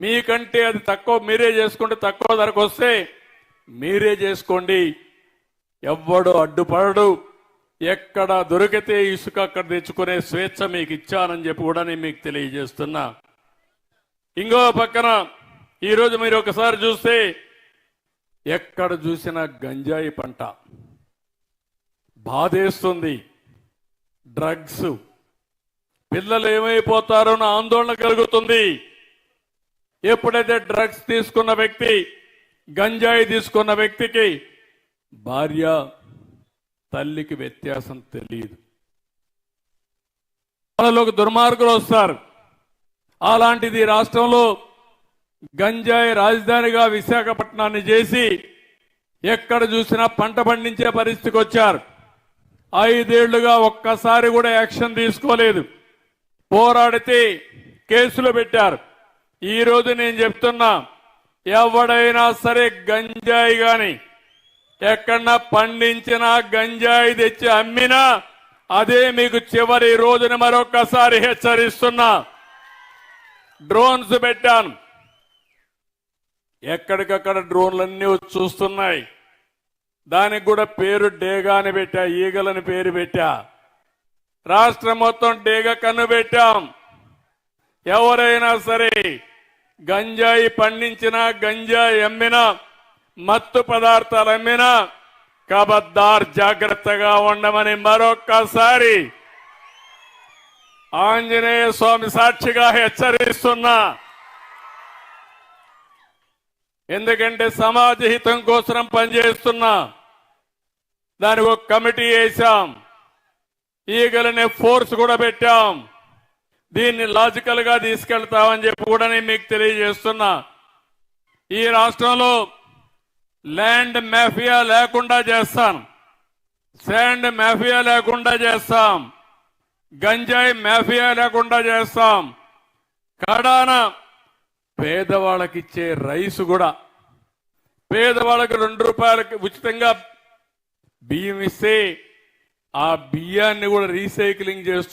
మీకంటే అది తక్కువ మీరే చేసుకుంటే తక్కువ ధరకు వస్తే మీరే చేసుకోండి. ఎవ్వడు అడ్డుపడడు. ఎక్కడ దొరికితే ఇసుక అక్కడ తెచ్చుకునే స్వేచ్ఛ మీకు ఇచ్చానని చెప్పి కూడా నేను మీకు తెలియజేస్తున్నా. ఇంకో పక్కన ఈరోజు మీరు ఒకసారి చూస్తే ఎక్కడ చూసినా గంజాయి పంట బాధేస్తుంది. డ్రగ్స్, పిల్లలు ఏమైపోతారో నా ఆందోళన కలుగుతుంది. ఎప్పుడైతే డ్రగ్స్ తీసుకున్న వ్యక్తి, గంజాయి తీసుకున్న వ్యక్తికి భార్య తల్లికి వ్యత్యాసం తెలియదు. వాళ్ళలోకి దుర్మార్గులు వస్తారు. అలాంటిది రాష్ట్రంలో గంజాయి రాజధానిగా విశాఖపట్నాన్ని చేసి ఎక్కడ చూసినా పంట పండించే పరిస్థితికి వచ్చారు. 5 ఏళ్లుగా ఒక్కసారి కూడా యాక్షన్ తీసుకోలేదు. పోరాడితే కేసులు పెట్టారు. ఈ రోజు నేను చెప్తున్నా, ఎవడైనా సరే గంజాయి గాని ఎక్కడన్నా పండించినా గంజాయి తెచ్చి అమ్మినా అదే మీకు చివరి రోజున మరొక్కసారి హెచ్చరిస్తున్నా. డ్రోన్స్ పెట్టాను. ఎక్కడికక్కడ డ్రోన్లన్నీ చూస్తున్నాయి. దానికి కూడా పేరు డేగా అని పెట్టా, ఈగలని పేరు పెట్టా. రాష్ట్రం మొత్తం డేగ కన్ను పెట్టాం. ఎవరైనా సరే గంజాయి పండించినా, గంజాయి అమ్మినా, మత్తు పదార్థాలు అమ్మినా కబద్దార్ జాగ్రత్తగా ఉండమని మరొక్కసారి ఆంజనేయ స్వామి సాక్షిగా హెచ్చరిస్తున్నా. ఎందుకంటే సమాజ హితం కోసం పనిచేస్తున్నా. దానికి ఒక కమిటీ వేశాం. ఈగలనే ఫోర్స్ కూడా పెట్టాం. దీన్ని లాజికల్ గా తీసుకెళ్తామని చెప్పి కూడా నేను మీకు తెలియజేస్తున్నా. ఈ రాష్ట్రంలో ల్యాండ్ మాఫియా లేకుండా చేస్తాం, శాండ్ మాఫియా లేకుండా చేస్తాం, గంజాయి మాఫియా లేకుండా చేస్తాం. కడాన పేదవాళ్ళకి ఇచ్చే రైసు కూడా, పేదవాళ్ళకి 2 రూపాయలకి ఉచితంగా బియ్యం ఇస్తే ఆ బియ్యాన్ని కూడా రీసైక్లింగ్ చేస్తున్నారు.